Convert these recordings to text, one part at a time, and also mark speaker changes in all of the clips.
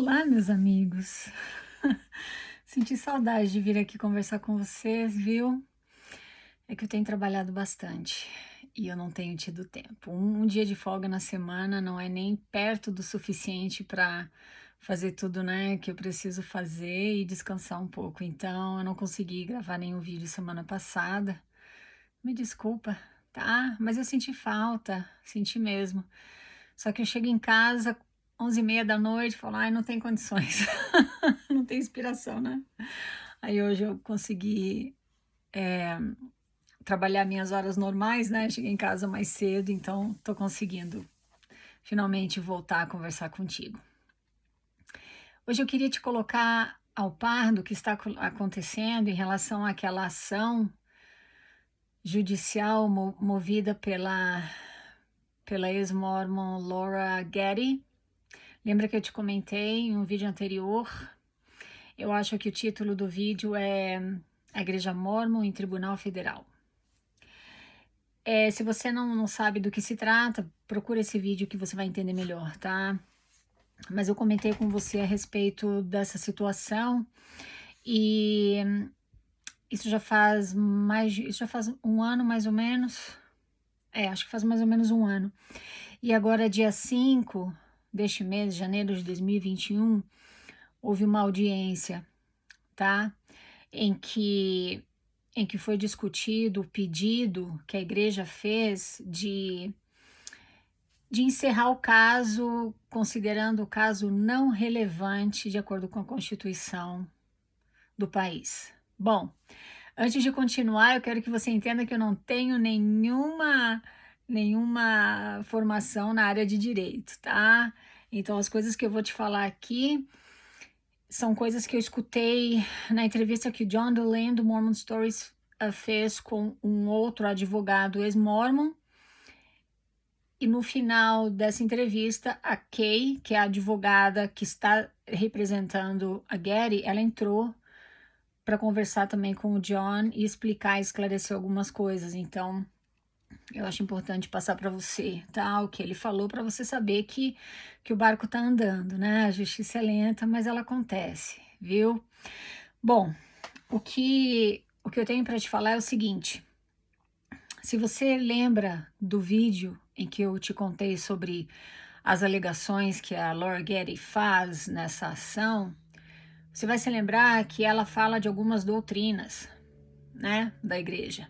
Speaker 1: Olá, meus amigos. Senti saudade de vir aqui conversar com vocês, viu? É que eu tenho trabalhado bastante e eu não tenho tido tempo. Um dia de folga na semana não é nem perto do suficiente para fazer tudo, né, que eu preciso fazer e descansar um pouco. Então, eu não consegui gravar nenhum vídeo semana passada. Me desculpa, tá? Mas eu senti falta, senti mesmo. Só que eu chego em casa 11h30 da noite e falo, ai, não tem condições, não tem inspiração, né? Aí hoje eu consegui trabalhar minhas horas normais, né? Cheguei em casa mais cedo, então tô conseguindo finalmente voltar a conversar contigo. Hoje eu queria te colocar ao par do que está acontecendo em relação àquela ação judicial movida pela ex-mormon Laura Getty. Lembra que eu te comentei em um vídeo anterior? Eu acho que o título do vídeo é A Igreja Mórmon em Tribunal Federal. Se você não sabe do que se trata, procura esse vídeo que você vai entender melhor, tá? Mas eu comentei com você a respeito dessa situação e isso já faz um ano mais ou menos. Acho que faz mais ou menos um ano. E agora, dia 5 deste mês, janeiro de 2021, houve uma audiência, tá? Em que foi discutido o pedido que a igreja fez de encerrar o caso, considerando o caso não relevante de acordo com a Constituição do país. Bom, antes de continuar, eu quero que você entenda que eu não tenho nenhuma formação na área de direito, tá? Então, as coisas que eu vou te falar aqui são coisas que eu escutei na entrevista que o John Dehlin do Mormon Stories fez com um outro advogado ex-mormon. E no final dessa entrevista, a Kay, que é a advogada que está representando a Getty, ela entrou para conversar também com o John e explicar e esclarecer algumas coisas. Então, eu acho importante passar para você, tá? O que ele falou para você saber que o barco tá andando, né? A justiça é lenta, mas ela acontece, viu? Bom, o que eu tenho para te falar é o seguinte. Se você lembra do vídeo em que eu te contei sobre as alegações que a Laura Getty faz nessa ação, você vai se lembrar que ela fala de algumas doutrinas, né, da igreja.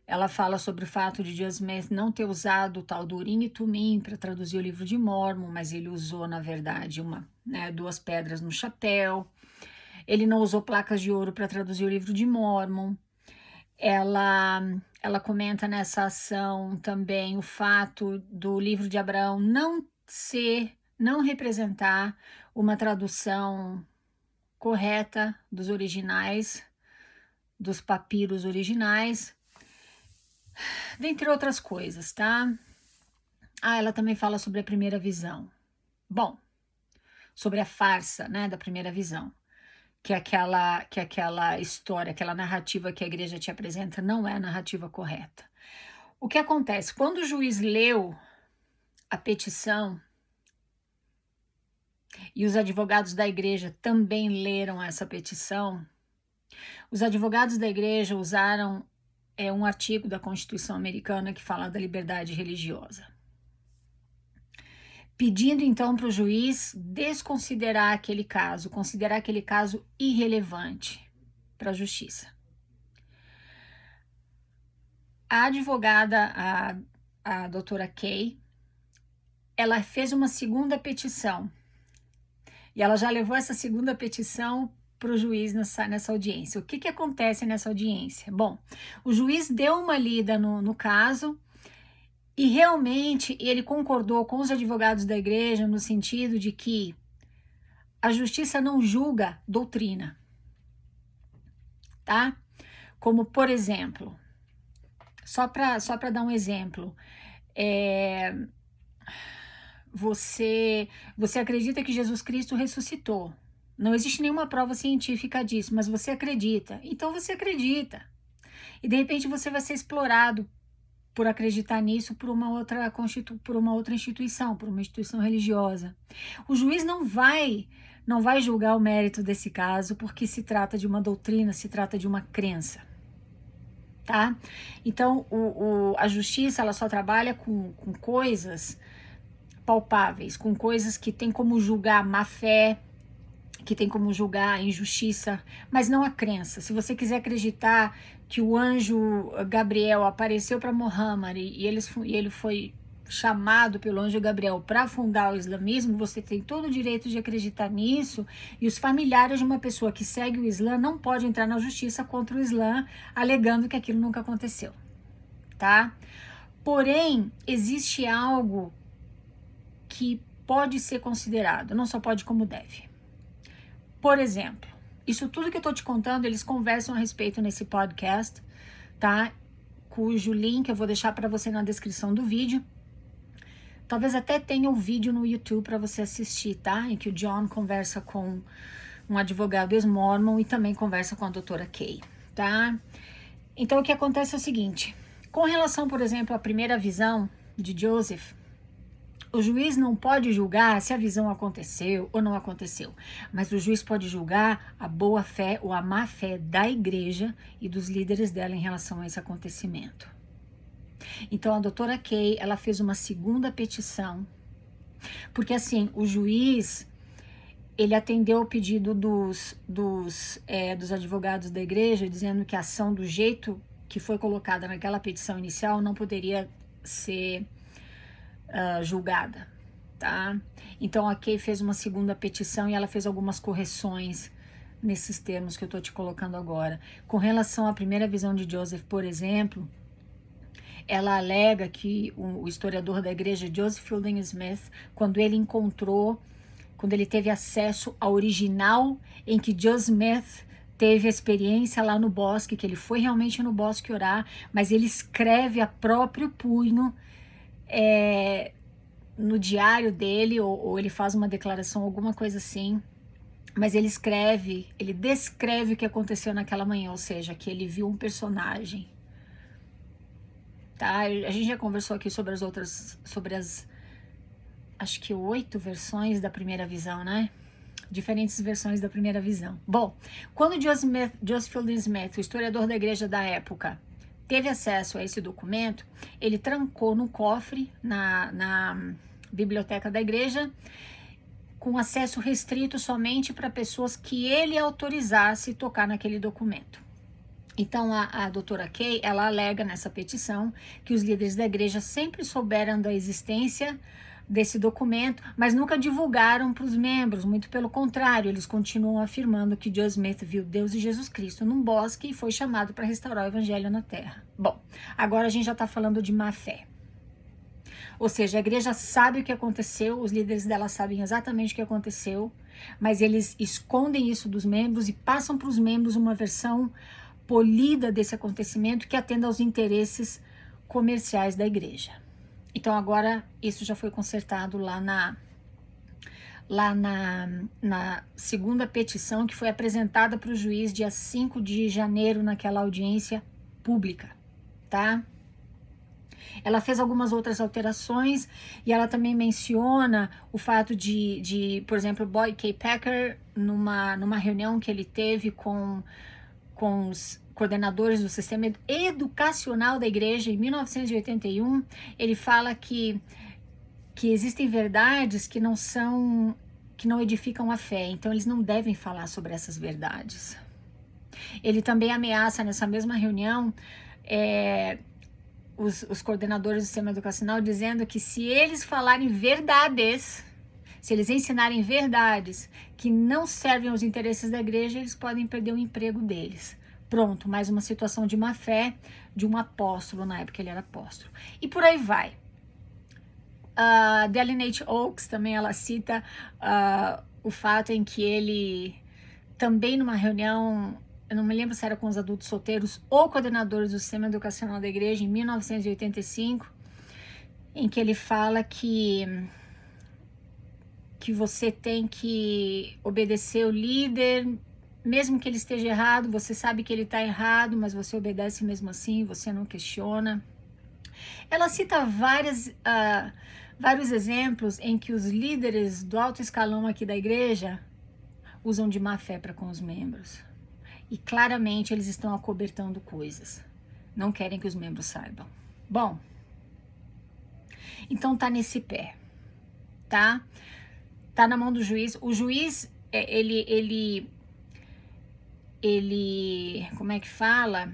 Speaker 1: Ela fala sobre o fato de Joseph Smith não ter usado o tal do Urim e Tumim para traduzir o livro de Mórmon, mas ele usou, na verdade, duas pedras no chapéu. Ele não usou placas de ouro para traduzir o livro de Mórmon. Ela comenta nessa ação também o fato do livro de Abraão não representar uma tradução correta dos originais, dos papiros originais, dentre outras coisas, tá? Ela também fala sobre a primeira visão. Bom, sobre a farsa, né, da primeira visão. Que aquela história, aquela narrativa que a igreja te apresenta não é a narrativa correta. O que acontece? Quando o juiz leu a petição e os advogados da igreja também leram essa petição, os advogados da igreja usaram um artigo da Constituição americana que fala da liberdade religiosa, pedindo então para o juiz desconsiderar aquele caso, considerar aquele caso irrelevante para a justiça. A advogada, a doutora Kay, ela fez uma segunda petição e ela já levou essa segunda petição para o juiz nessa audiência. O que acontece nessa audiência? Bom, o juiz deu uma lida no caso e realmente ele concordou com os advogados da igreja no sentido de que a justiça não julga doutrina, tá? Como, por exemplo, só para dar um exemplo, você acredita que Jesus Cristo ressuscitou. Não existe nenhuma prova científica disso, mas você acredita. Então você acredita. E de repente você vai ser explorado por acreditar nisso por uma outra instituição, por uma instituição religiosa. O juiz não vai julgar o mérito desse caso, porque se trata de uma doutrina, se trata de uma crença, tá? Então, a justiça, ela só trabalha com coisas palpáveis, com coisas que tem como julgar má fé, que tem como julgar a injustiça, mas não a crença. Se você quiser acreditar que o anjo Gabriel apareceu para Muhammad e ele foi chamado pelo anjo Gabriel para fundar o islamismo, você tem todo o direito de acreditar nisso, e os familiares de uma pessoa que segue o Islã não podem entrar na justiça contra o Islã alegando que aquilo nunca aconteceu, tá? Porém, existe algo que pode ser considerado, não só pode como deve. Por exemplo, isso tudo que eu tô te contando, eles conversam a respeito nesse podcast, tá? Cujo link eu vou deixar para você na descrição do vídeo. Talvez até tenha o vídeo no YouTube para você assistir, tá? Em que o John conversa com um advogado ex-mormon e também conversa com a doutora Kay, tá? Então, o que acontece é o seguinte. Com relação, por exemplo, à primeira visão de Joseph, o juiz não pode julgar se a visão aconteceu ou não aconteceu, mas o juiz pode julgar a boa fé ou a má fé da igreja e dos líderes dela em relação a esse acontecimento. Então, a doutora Kay, ela fez uma segunda petição, porque assim, o juiz, ele atendeu o pedido dos advogados da igreja, dizendo que a ação do jeito que foi colocada naquela petição inicial não poderia ser julgada, tá? Então a Kay fez uma segunda petição e ela fez algumas correções nesses termos que eu tô te colocando agora. Com relação à primeira visão de Joseph, por exemplo, ela alega que o historiador da igreja, Joseph Fielding Smith, quando ele teve acesso ao original em que Joseph Smith teve a experiência lá no bosque, que ele foi realmente no bosque orar, mas ele escreve a próprio punho no diário dele, ou ele faz uma declaração, alguma coisa assim, mas ele descreve o que aconteceu naquela manhã, ou seja, que ele viu um personagem, tá? A gente já conversou aqui sobre as acho que 8 versões da primeira visão, né? Diferentes versões da primeira visão. Bom, quando Joseph Fielding Smith, o historiador da igreja da época, teve acesso a esse documento, ele trancou no cofre na biblioteca da igreja, com acesso restrito somente para pessoas que ele autorizasse tocar naquele documento. Então a doutora Kay, ela alega nessa petição que os líderes da igreja sempre souberam da existência desse documento, mas nunca divulgaram para os membros, muito pelo contrário, eles continuam afirmando que Joseph Smith viu Deus e Jesus Cristo num bosque e foi chamado para restaurar o evangelho na terra. Bom, agora a gente já está falando de má fé. Ou seja, a igreja sabe o que aconteceu, os líderes dela sabem exatamente o que aconteceu, mas eles escondem isso dos membros e passam para os membros uma versão polida desse acontecimento que atenda aos interesses comerciais da igreja. Então agora isso já foi consertado lá na segunda petição, que foi apresentada para o juiz dia 5 de janeiro naquela audiência pública, tá? Ela fez algumas outras alterações e ela também menciona o fato por exemplo, Boyd K. Packer, numa reunião que ele teve com os coordenadores do sistema educacional da igreja em 1981, ele fala que existem verdades que não edificam a fé, então eles não devem falar sobre essas verdades. Ele também ameaça nessa mesma reunião os coordenadores do sistema educacional, dizendo que se eles falarem verdades, se eles ensinarem verdades que não servem aos interesses da igreja, eles podem perder o emprego deles. Pronto, mais uma situação de má fé de um apóstolo, na época ele era apóstolo. E por aí vai. Delaney Oaks também, ela cita o fato em que ele, também numa reunião, eu não me lembro se era com os adultos solteiros ou coordenadores do sistema educacional da igreja, em 1985, em que ele fala que você tem que obedecer o líder, mesmo que ele esteja errado, você sabe que ele está errado, mas você obedece mesmo assim, você não questiona. Ela cita vários exemplos em que os líderes do alto escalão aqui da igreja usam de má fé para com os membros. E claramente eles estão acobertando coisas. Não querem que os membros saibam. Bom, então tá nesse pé, tá? Tá na mão do juiz. O juiz, ele como é que fala?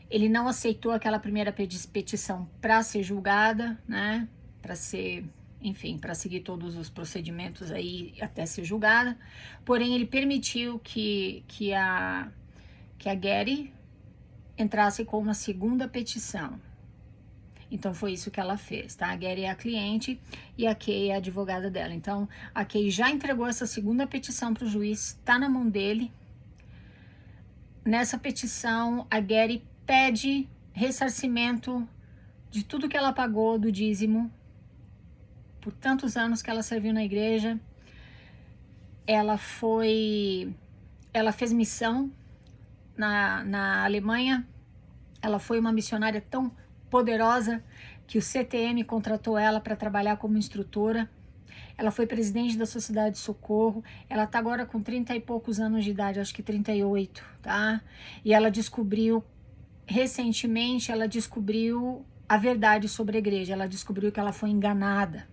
Speaker 1: Ele não aceitou aquela primeira petição para ser julgada, né? Para ser, enfim, para seguir todos os procedimentos aí até ser julgada. Porém, ele permitiu que a Getty entrasse com uma segunda petição. Então, foi isso que ela fez, tá? A Getty é a cliente e a Kay é a advogada dela. Então, a Kay já entregou essa segunda petição para o juiz, tá na mão dele. Nessa petição, a Getty pede ressarcimento de tudo que ela pagou do dízimo por tantos anos que ela serviu na igreja. Ela fez missão na Alemanha. Ela foi uma missionária tão poderosa que o CTM contratou ela para trabalhar como instrutora. Ela foi presidente da Sociedade de Socorro. Ela tá agora com 30 e poucos anos de idade, acho que 38, tá? E ela recentemente, ela descobriu a verdade sobre a igreja. Ela descobriu que ela foi enganada,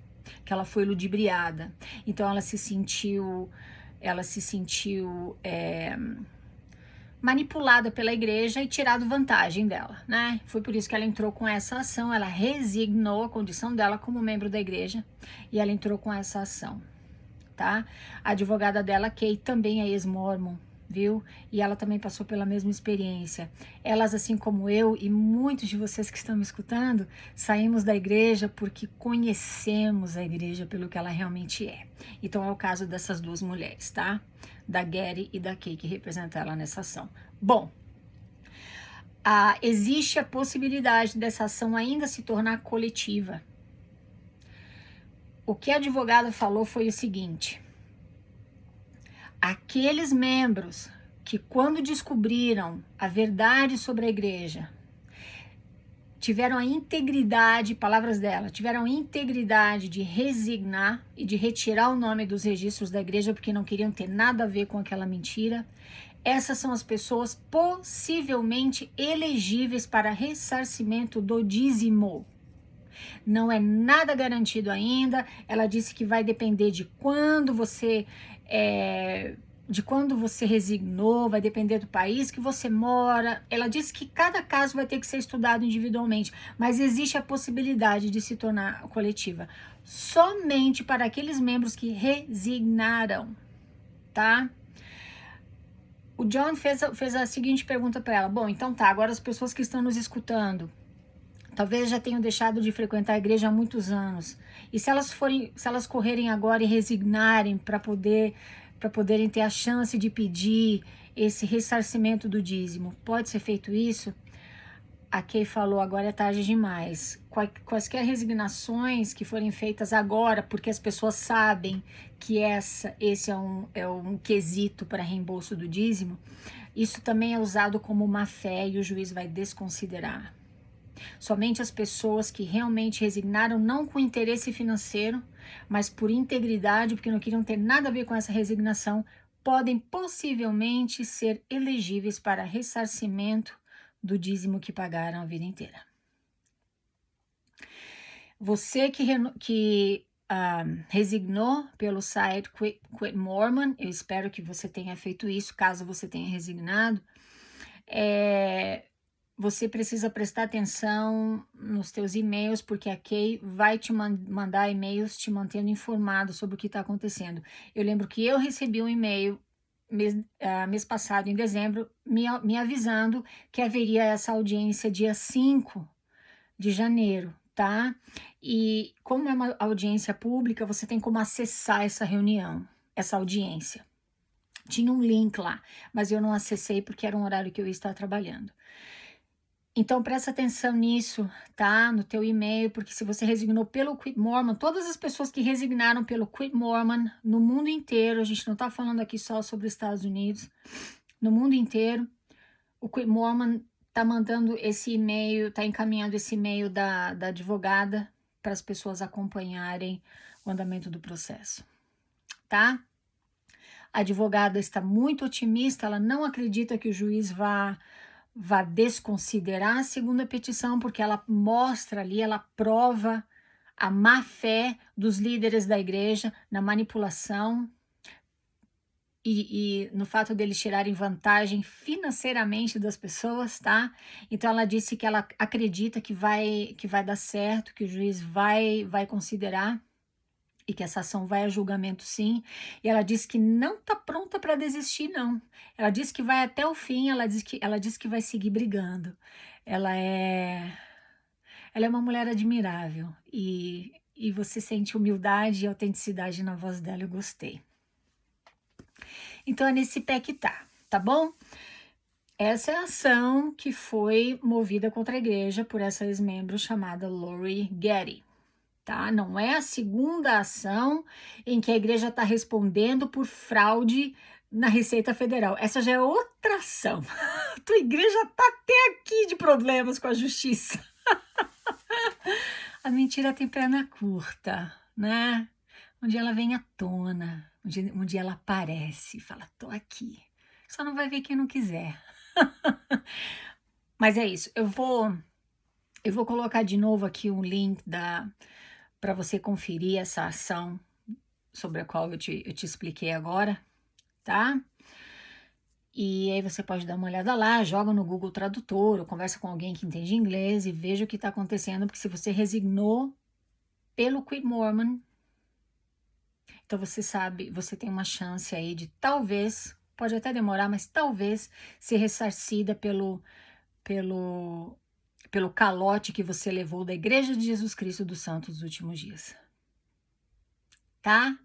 Speaker 1: que ela foi ludibriada. Então ela se sentiu manipulada pela igreja e tirado vantagem dela, né? Foi por isso que ela entrou com essa ação. Ela resignou a condição dela como membro da igreja e ela entrou com essa ação, tá? A advogada dela, Kay, também é ex-mormon, viu? E ela também passou pela mesma experiência. Elas, assim como eu e muitos de vocês que estão me escutando, saímos da igreja porque conhecemos a igreja pelo que ela realmente é. Então é o caso dessas duas mulheres, tá? Da Getty e da Kay, que representa ela nessa ação. Bom, existe a possibilidade dessa ação ainda se tornar coletiva. O que a advogada falou foi o seguinte: aqueles membros que, quando descobriram a verdade sobre a igreja, tiveram a integridade, palavras dela, tiveram a integridade de resignar e de retirar o nome dos registros da igreja porque não queriam ter nada a ver com aquela mentira. Essas são as pessoas possivelmente elegíveis para ressarcimento do dízimo. Não é nada garantido ainda. Ela disse que vai depender de quando você resignou, vai depender do país que você mora. Ela disse que cada caso vai ter que ser estudado individualmente, mas existe a possibilidade de se tornar coletiva somente para aqueles membros que resignaram, tá? O John fez a seguinte pergunta para ela: bom, então tá, agora as pessoas que estão nos escutando talvez já tenham deixado de frequentar a igreja há muitos anos, e se elas correrem agora e resignarem para poderem ter a chance de pedir esse ressarcimento do dízimo, pode ser feito isso? A Kay falou: agora é tarde demais. Quaisquer resignações que forem feitas agora, porque as pessoas sabem que esse é um quesito para reembolso do dízimo, isso também é usado como má fé e o juiz vai desconsiderar. Somente as pessoas que realmente resignaram, não com interesse financeiro, mas por integridade, porque não queriam ter nada a ver com essa resignação, podem possivelmente ser elegíveis para ressarcimento do dízimo que pagaram a vida inteira. Você que resignou pelo site Quit Mormon, eu espero que você tenha feito isso. Caso você tenha resignado, você precisa prestar atenção nos teus e-mails, porque a Kay vai te mandar e-mails te mantendo informado sobre o que está acontecendo. Eu lembro que eu recebi um e-mail mês passado, em dezembro, me avisando que haveria essa audiência dia 5 de janeiro, tá? E como é uma audiência pública, você tem como acessar essa reunião, essa audiência. Tinha um link lá, mas eu não acessei porque era um horário que eu ia estar trabalhando. Então, presta atenção nisso, tá? No teu e-mail, porque se você resignou pelo Quit Mormon, todas as pessoas que resignaram pelo Quit Mormon no mundo inteiro, a gente não tá falando aqui só sobre os Estados Unidos, no mundo inteiro, o Quit Mormon tá mandando esse e-mail, tá encaminhando esse e-mail da advogada para as pessoas acompanharem o andamento do processo, tá? A advogada está muito otimista, ela não acredita que o juiz vá desconsiderar a segunda petição, porque ela mostra ali, ela prova a má fé dos líderes da igreja na manipulação e no fato deles tirarem vantagem financeiramente das pessoas, tá? Então ela disse que ela acredita que vai dar certo, que o juiz vai considerar e que essa ação vai a julgamento sim. E ela disse que não tá pronta para desistir, não. Ela disse que vai até o fim, ela disse que vai seguir brigando. Ela é ela é uma mulher admirável e você sente humildade e autenticidade na voz dela, eu gostei. Então é nesse pé que tá bom? Essa é a ação que foi movida contra a igreja por essa ex-membro chamada Lori Getty, tá? Não é a segunda ação em que a igreja está respondendo por fraude na Receita Federal. Essa já é outra ação. A tua igreja tá até aqui de problemas com a justiça. A mentira tem perna curta, né? Um dia ela vem à tona, um dia ela aparece e fala, tô aqui. Só não vai ver quem não quiser. Mas é isso, eu vou colocar de novo aqui um link para você conferir essa ação sobre a qual eu te expliquei agora, tá? E aí você pode dar uma olhada lá, joga no Google Tradutor, ou conversa com alguém que entende inglês e veja o que está acontecendo, porque se você resignou pelo Quit Mormon, então você sabe, você tem uma chance aí de talvez, pode até demorar, mas talvez ser ressarcida pelo calote que você levou da Igreja de Jesus Cristo dos Santos dos Últimos Dias. Tá?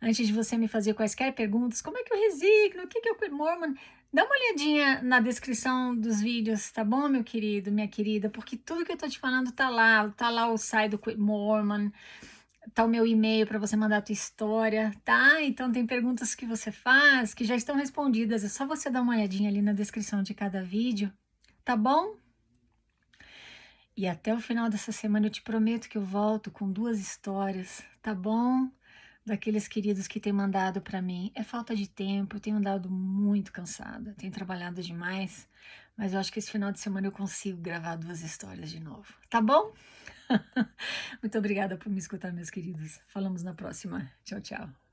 Speaker 1: Antes de você me fazer quaisquer perguntas, como é que eu resigno? O que é o Quit Mormon? Dá uma olhadinha na descrição dos vídeos, tá bom, meu querido, minha querida? Porque tudo que eu tô te falando tá lá o site do Quit Mormon, tá o meu e-mail para você mandar a tua história, tá? Então tem perguntas que você faz que já estão respondidas, é só você dar uma olhadinha ali na descrição de cada vídeo, tá bom? E até o final dessa semana eu te prometo que eu volto com 2 histórias, tá bom? Daqueles queridos que têm mandado para mim. É falta de tempo, eu tenho andado muito cansada, tenho trabalhado demais, mas eu acho que esse final de semana eu consigo gravar 2 histórias de novo, tá bom? Muito obrigada por me escutar, meus queridos. Falamos na próxima. Tchau, tchau.